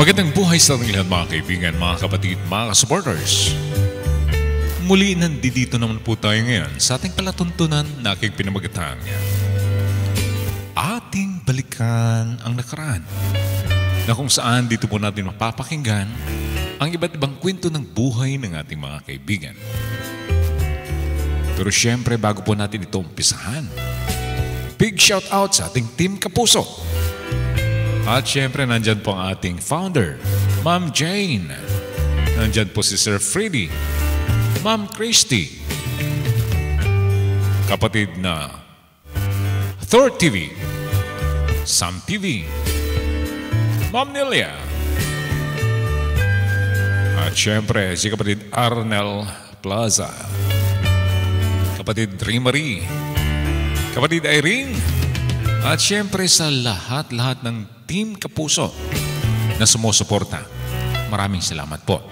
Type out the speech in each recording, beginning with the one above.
Magandang buhay sa ating lahat mga kaibigan, mga kapatid, mga supporters. Muli nandito naman po tayo ngayon sa ating palatuntunan na aking pinamagatang. Ating balikan ang nakaraan, na kung saan dito po natin mapapakinggan ang iba't ibang kwento ng buhay ng ating mga kaibigan. Pero syempre bago po natin ito umpisahan, big shout out sa ating Team Kapuso. At syempre, nandyan po ang ating founder, Ma'am Jane. Nandyan po si Sir Freddy, Ma'am Christy, kapatid na Thor TV, Sam TV, Ma'am Nelia. At syempre, si kapatid Arnel Plaza, kapatid Marie, kapatid Irene, at syempre sa lahat-lahat ng Team Kapuso na sumusuporta. Maraming salamat po.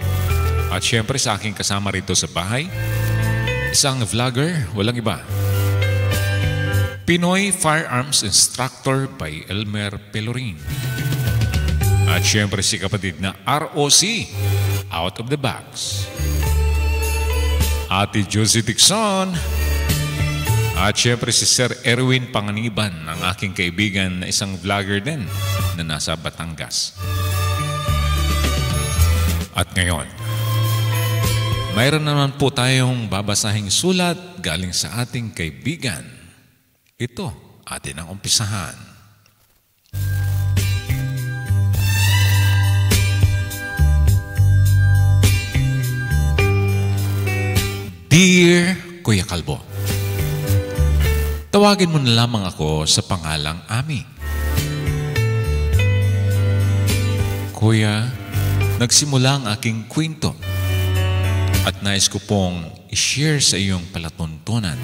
At syempre sa aking kasama rito sa bahay, isang vlogger, walang iba. Pinoy Firearms Instructor by Elmer Pelorin. At syempre si kapatid na ROC, Out of the Box. Ate Josie Dixon. At syempre si Sir Erwin Panganiban, ang aking kaibigan na isang vlogger din na nasa Batangas. At ngayon, mayroon naman po tayong babasahing sulat galing sa ating kaibigan. Ito, atin ang umpisahan. Dear Kuya Kalbo, tawagin mo na lamang ako sa pangalang Ami. Kuya, nagsimula ang aking kwento at nais ko pong i-share sa iyong palatuntunan.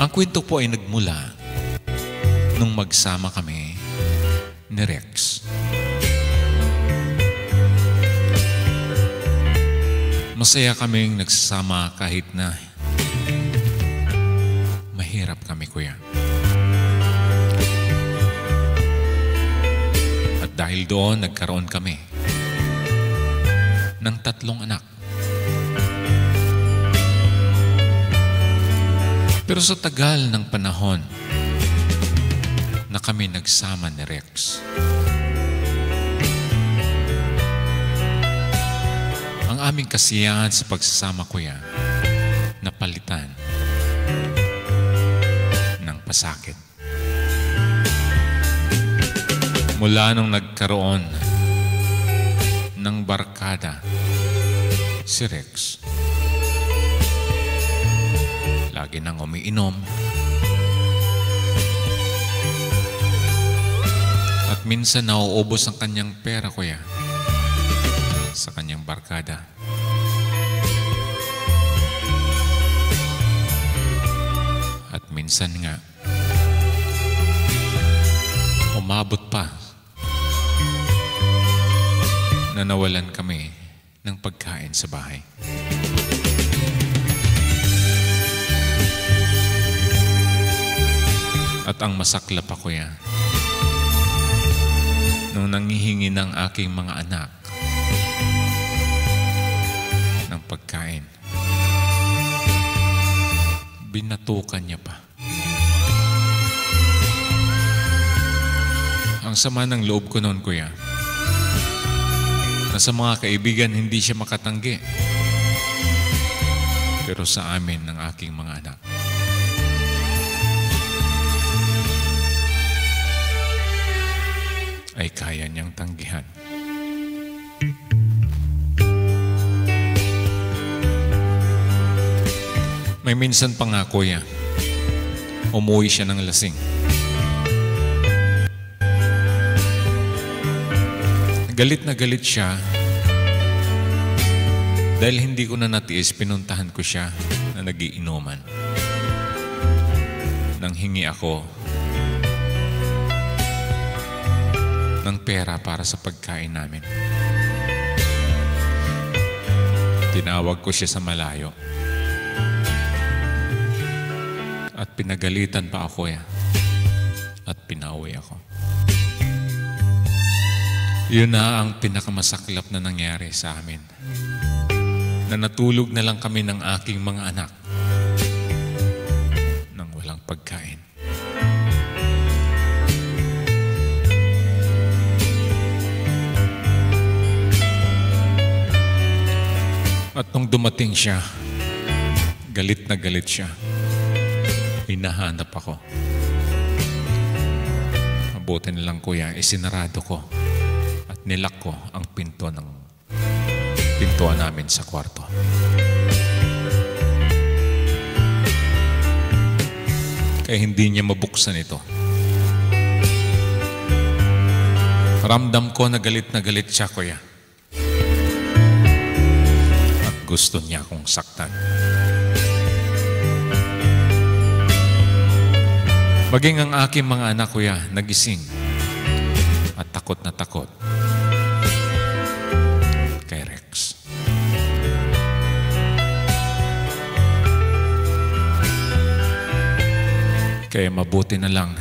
Ang kwento po ay nagmula nung magsama kami ni Rex. Masaya kaming nagsasama kahit na mahirap kami, Kuya. At dahil doon, nagkaroon kami ng 3 anak. Pero sa tagal ng panahon na kami nagsama ni Rex, ang aming kasiyahan sa pagsasama, Kuya, napalitan ng pasakit. Mula nung nagkaroon ng barkada si Rex, lagi nang umiinom at minsan nauubos ang kanyang pera, Kuya, sa kanyang barkada. At minsan nga, umabot pa na nawalan kami ng pagkain sa bahay. At ang masaklap pa, Kuya, nung nanghihingi ng aking mga anak ng pagkain, binatukan niya pa. Ang sama ng loob ko noon, Kuya, na sa mga kaibigan hindi siya makatanggi, pero sa amin ng aking mga anak, ay kaya niyang tanggihan. May minsan pa nga, Kuya, umuwi siya ng lasing. Galit na galit siya dahil hindi ko na natiis, pinuntahan ko siya na nagiinuman. Nang hingi ako ng pera para sa pagkain namin. Tinawag ko siya sa malayo. At pinagalitan pa ako, at pinauwi ako. Yun na ang pinakamasaklap na nangyari sa amin. Na natulog na lang kami ng aking mga anak nang walang pagkain. At nung dumating siya, galit na galit siya. Hinahanap ako. Mabuti na lang kuya, isinarado ko at nilak ko ang pintuan namin sa kwarto. Kaya hindi niya mabuksan ito. Ramdam ko na galit siya kuya. At gusto niya akong saktan. Maging ang aking mga anak kuya, nagising at takot na takot kay Rex. Kaya mabuti na lang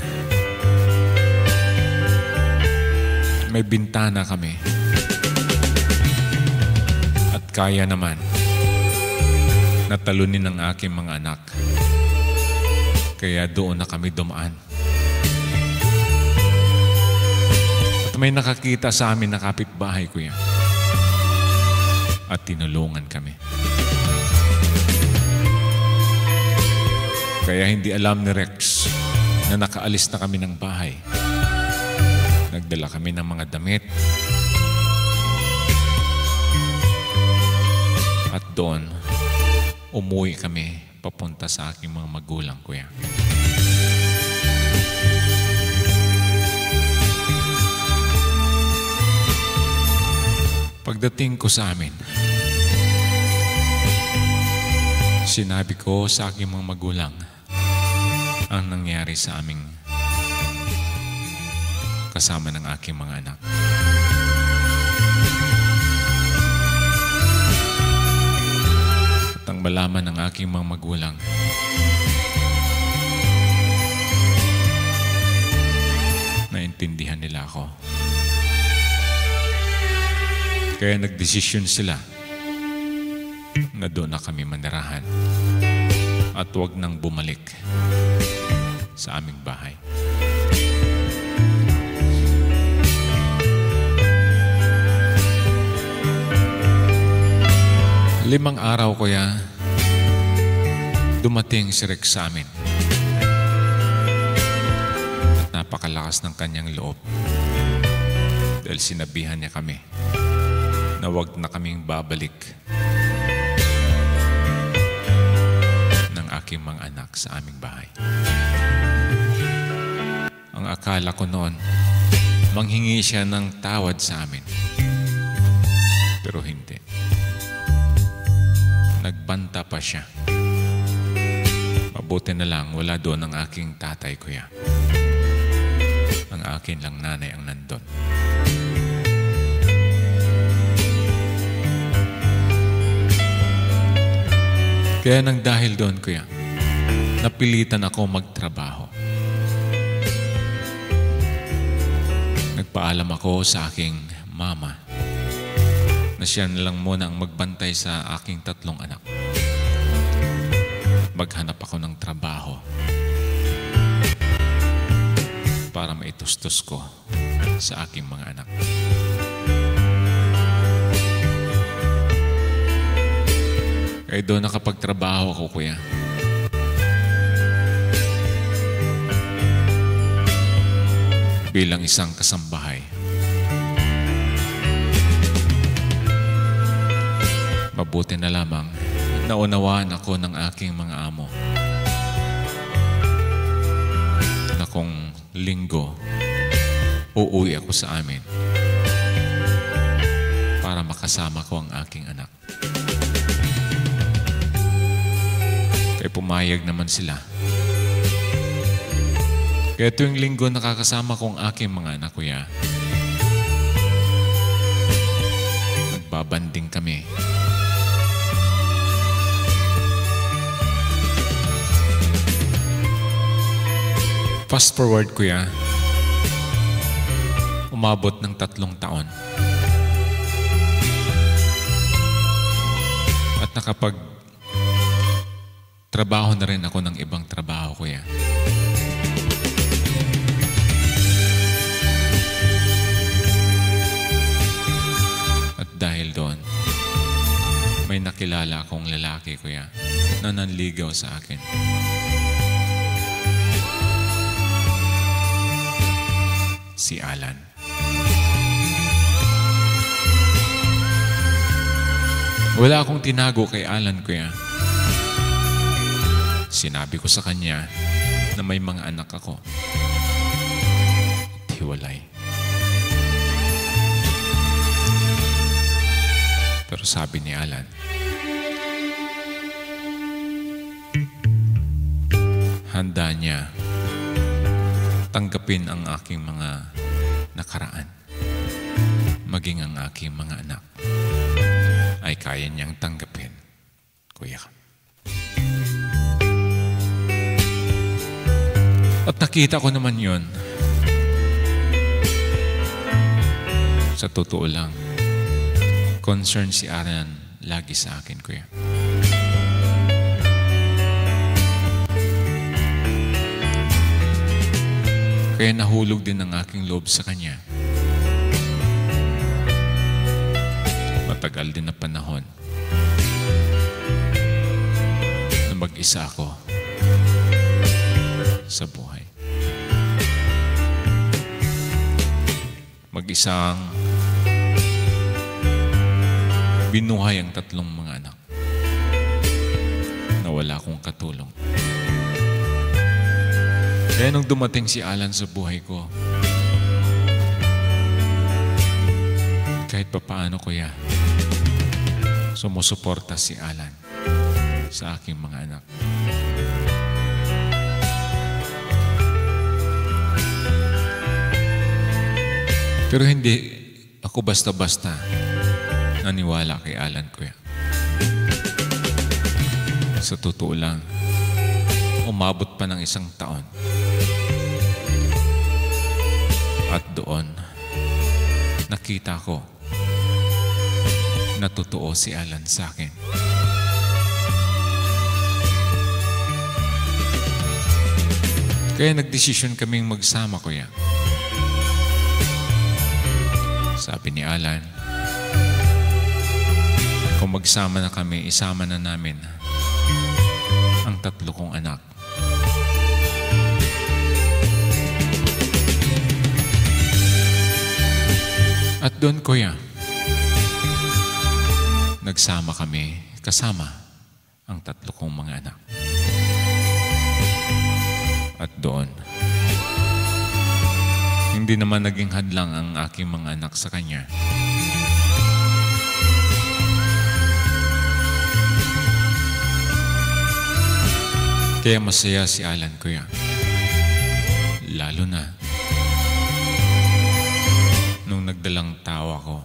may bintana kami at kaya naman natalunin ng aking mga anak. Kaya doon na kami dumaan. At may nakakita sa amin na kapitbahay kuya. At tinulungan kami. Kaya hindi alam ni Rex na nakaalis na kami ng bahay. Nagdala kami ng mga damit. At doon, umuwi kami papunta sa aking mga magulang, kuya. Pagdating ko sa amin, sinabi ko sa aking mga magulang ang nangyari sa aming kasama ng aking mga anak. At ang malaman ng aking mga magulang naintindihan nila ako. Kaya nagdesisyon sila na doon na kami manirahan at huwag nang bumalik sa aming bahay. Limang araw kuya, dumating si Rex sa amin. At napakalakas ng kanyang loob. Dahil sinabihan niya kami na huwag na kaming babalik ng aking mga anak sa aming bahay. Ang akala ko noon, manghingi siya ng tawad sa amin. Pero hindi. Nagbanta pa siya. Mabuti na lang wala doon ang aking tatay, kuya. Ang akin lang nanay ang nandun. Kaya nang dahil doon, kuya, napilitan ako magtrabaho. Nagpaalam ako sa aking mama na siya na lang muna ang magbantay sa aking 3 anak. Maghanap ako ng trabaho para maitustos ko sa aking mga anak. Kaya doon nakapagtrabaho ako, kuya. Bilang isang kasambahay. Mabuti na lamang naunawaan ako ng aking mga amo na kung linggo uuwi ako sa amin para makasama ko ang aking anak. Kaya pumayag naman sila. Kaya tuwing linggo nakakasama ko ang aking mga anak, kuya. Nagbabanding kami. Fast forward, kuya, umabot ng 3 taon. At nakapag trabaho na rin ako ng ibang trabaho, kuya. At dahil doon, may nakilala akong lalaki, kuya, na nanligaw sa akin. Si Alan. Wala akong tinago kay Alan, kuya. Sinabi ko sa kanya na may mga anak ako. At hiwalay. Pero sabi ni Alan, handa niya tanggapin ang aking mga nakaraan. Maging ang aking mga anak ay kaya niyang tanggapin, kuya. At nakita ko naman yun. Sa totoo lang, concern si Alan lagi sa akin, kuya. Kaya nahulog din ang aking loob sa kanya. Matagal din na panahon na mag-isa ako sa buhay. Mag-isang binuhay ang 3 mga anak na wala akong katulong. Kaya nung dumating si Alan sa buhay ko, kahit papaano, kuya, sumusuporta si Alan sa aking mga anak. Pero hindi ako basta-basta naniwala kay Alan, kuya. Sa totoo lang, umabot pa ng 1 taon. At doon, nakita ko na totoo si Alan sa akin. Kaya nagdesisyon kaming magsama, kuya. Sabi ni Alan, kung magsama na kami, isama na namin ang 3 kong anak. At doon, kuya, nagsama kami kasama ang 3 kong mga anak. At doon, hindi naman naging hadlang ang aking mga anak sa kanya. Kaya masaya si Alan, kuya. Lalo na nung nagdalang tawa ko.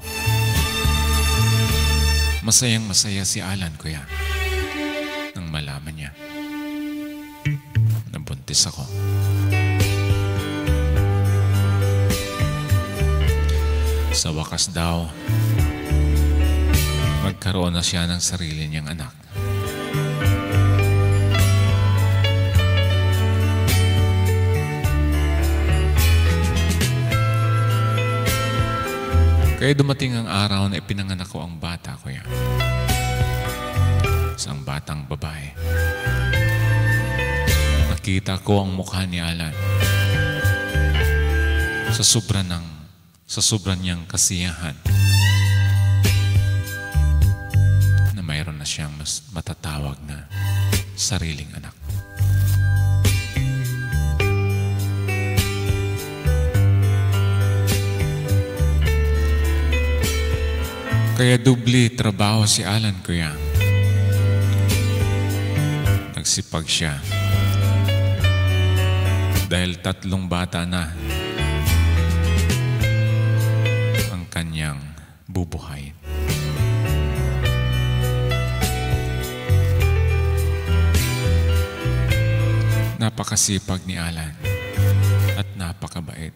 Masayang-masaya si Alan, kuya, nang malaman niya na buntis ako. Sa wakas daw, magkaroon na siya ng sarili niyang anak. Kaya dumating ang araw na ipinanganak ko ang bata, kuya. Isang batang babae. Nakita ko ang mukha ni Alan sa sobra niyang kasiyahan na mayroon na siyang mas matatawag na sariling anak. Kaya dubli trabaho si Alan, kuya. Nagsipag siya dahil 3 bata na ang kanyang bubuhayin. Napakasipag ni Alan. napakabait.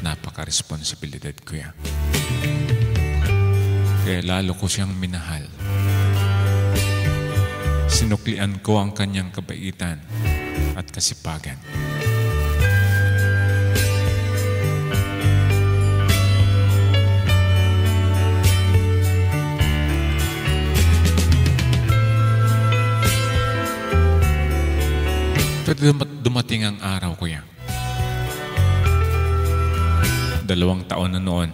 Napaka-responsibilidad, kuya. Kaya lalo ko siyang minahal. Sinuklian ko ang kanyang kabaitan at kasipagan. Pero dumating ang araw, kuya. 2 taon na noon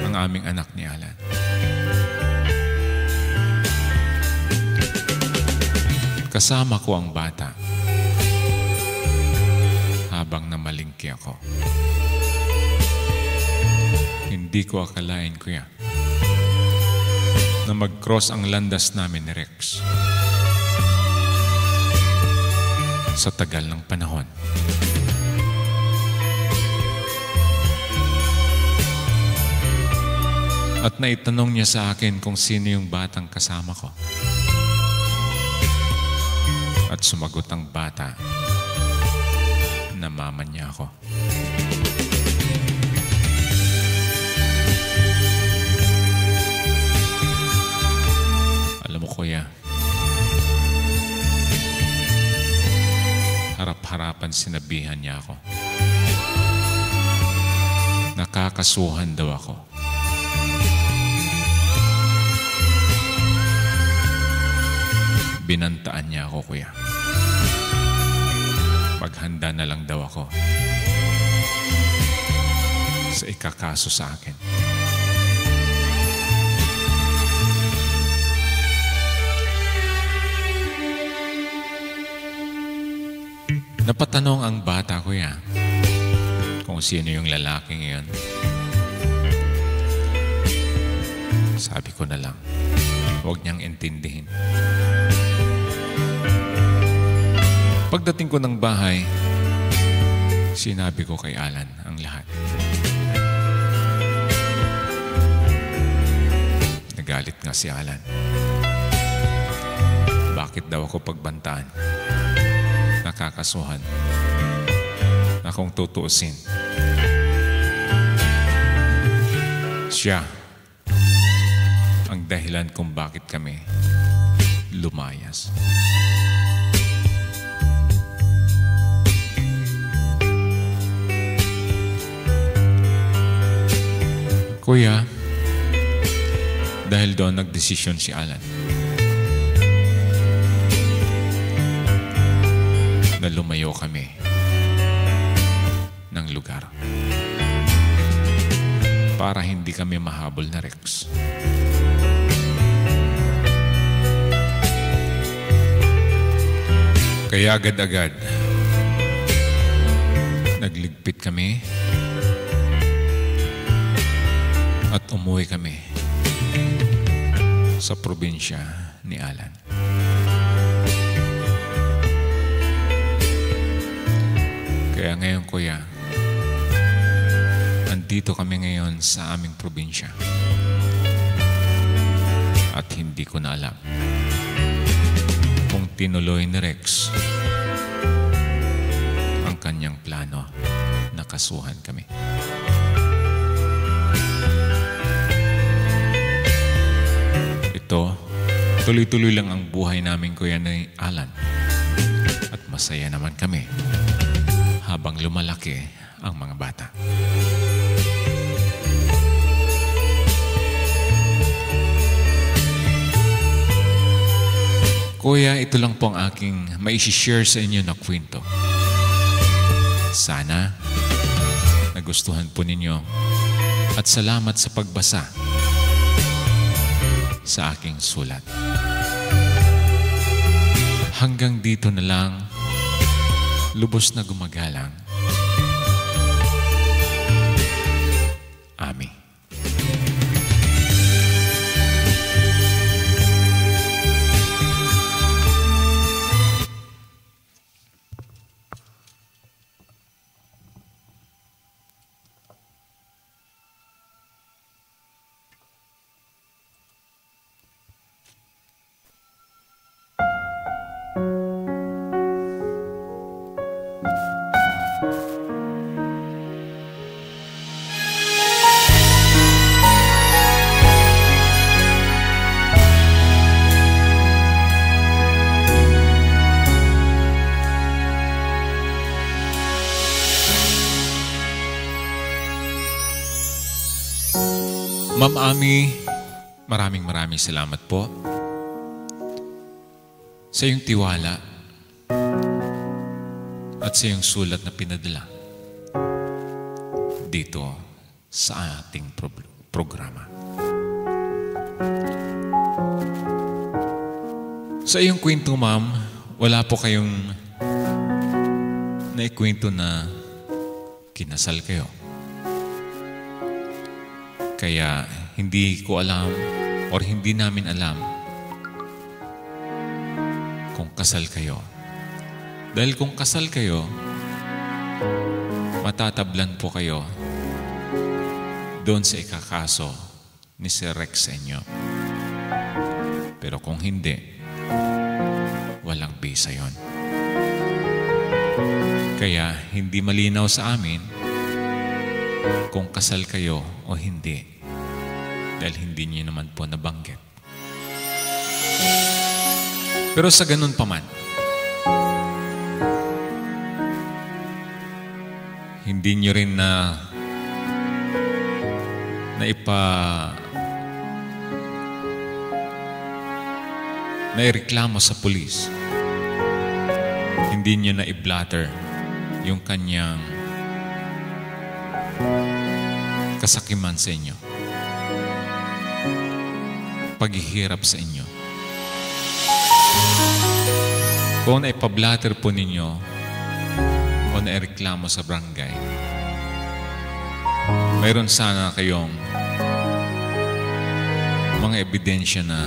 ang aming anak ni Alan. Kasama ko ang bata habang namalingki ako. Hindi ko akalain, kuya, na mag-cross ang landas namin ni Rex sa tagal ng panahon. At naitanong niya sa akin kung sino yung batang kasama ko. At sumagot ang bata na mama niya ako. Alam mo, kuya, harap-harapan sinabihan niya ako. Nakakasuhan daw ako. Binantaan niya ako, kuya. Maghanda na lang daw ako sa ikakaso sa akin. Napatanong ang bata, kuya, kung sino yung lalaking iyon. Sabi ko na lang, huwag niyang intindihin. Pagdating ko ng bahay, sinabi ko kay Alan ang lahat. Nagalit nga si Alan. Bakit daw ako pagbantaan? Nakakasuhan na kung tutuusin. Siya ang dahilan kung bakit kami lumayas. Kuya, dahil doon nagdesisyon si Alan na lumayo kami ng lugar para hindi kami mahabol na Rex. Kaya agad-agad nagligpit kami at umuwi kami sa probinsya ni Alan. Kaya ngayon, kuya, andito kami ngayon sa aming probinsya. At hindi ko na alam kung tinuloy ni Rex ang kanyang plano na kasuhan kami. Ito, tuloy-tuloy lang ang buhay namin, kuya, ni Alan. At masaya naman kami habang lumalaki ang mga bata. Kuya, ito lang po ang aking mai-share sa inyo na kwento. Sana nagustuhan po ninyo at salamat sa pagbasa sa aking sulat. Hanggang dito na lang, lubos na gumagalang, Ami. Ma'am Ami, maraming salamat po sa iyong tiwala at sa iyong sulat na pinadala dito sa ating programa. Sa iyong kwento, ma'am, wala po kayong naikwento na kinasal kayo. Kaya hindi ko alam or hindi namin alam kung kasal kayo. Dahil kung kasal kayo, matatablan po kayo doon sa ikakaso ni Sir Rex sa inyo. Pero kung hindi, walang bisa yon. Kaya hindi malinaw sa amin kung kasal kayo o hindi. Dahil hindi niyo naman po nabanggit. Pero sa ganun pa man, hindi niyo rin naireklamo sa pulis. Hindi niyo na i-blatter yung kanyang kasakiman sa inyo, paghihirap sa inyo. Kung naipablatter po ninyo o naireklamo sa barangay, mayroon sana kayong mga ebidensya na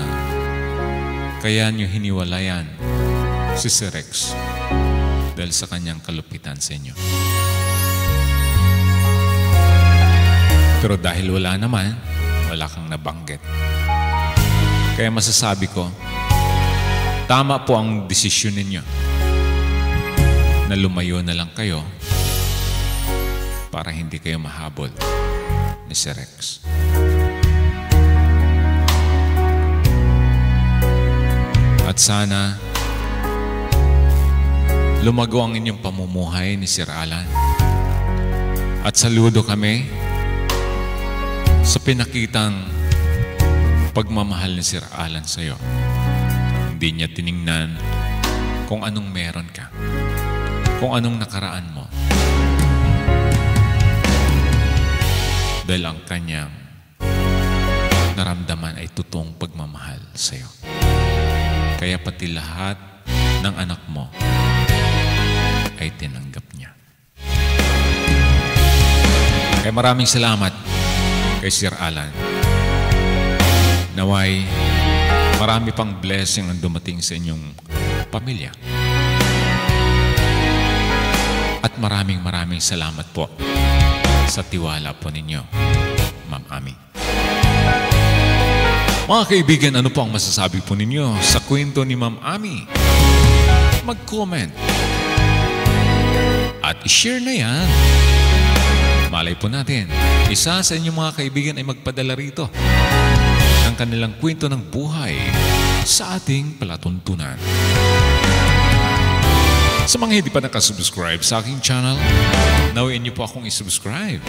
kaya nyo hiniwalayan si Sir Rex dahil sa kanyang kalupitan sa inyo. Pero dahil wala naman, wala kang nabanggit. Kaya masasabi ko, tama po ang desisyon ninyo na lumayo na lang kayo para hindi kayo mahabol ni Sir Rex. At sana lumago ang inyong pamumuhay ni Sir Alan. At saludo kami sa pinakitang pagmamahal ni Sir Alan sa iyo. Hindi niya tiningnan kung anong meron ka, kung anong nakaraan mo. Dahil ang kanyang naramdaman ay totoong pagmamahal sa iyo. Kaya pati lahat ng anak mo ay tinanggap niya. Kaya maraming salamat kay Sir Alan. Naway, marami pang blessing ang dumating sa inyong pamilya. At maraming salamat po sa tiwala po ninyo, Ma'am Ami. Mga kaibigan, ano po ang masasabi po ninyo sa kwento ni Ma'am Ami? Mag-comment at i-share na yan. Malay po natin, isa sa inyong mga kaibigan ay magpadala rito ng kanilang kwento ng buhay sa ating palatuntunan. Sa mga hindi pa nakasubscribe sa aking channel, nawain niyo po akong isubscribe.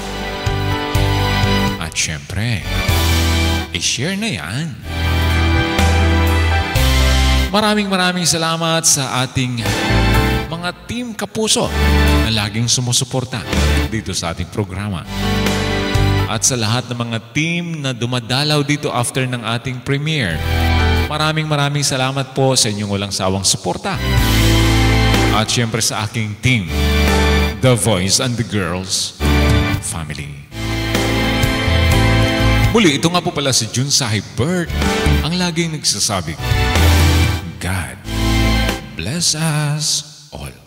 At syempre, i-share na yan. Maraming salamat sa ating mga team kapuso na laging sumusuporta dito sa ating programa. At sa lahat ng mga team na dumadalaw dito after ng ating premiere, maraming salamat po sa inyong walang sawang suporta. At syempre sa aking team, The Voice and the Girls Family. Muli, ito nga po pala si Jun Sahi Bird, ang laging nagsasabi, God bless us all.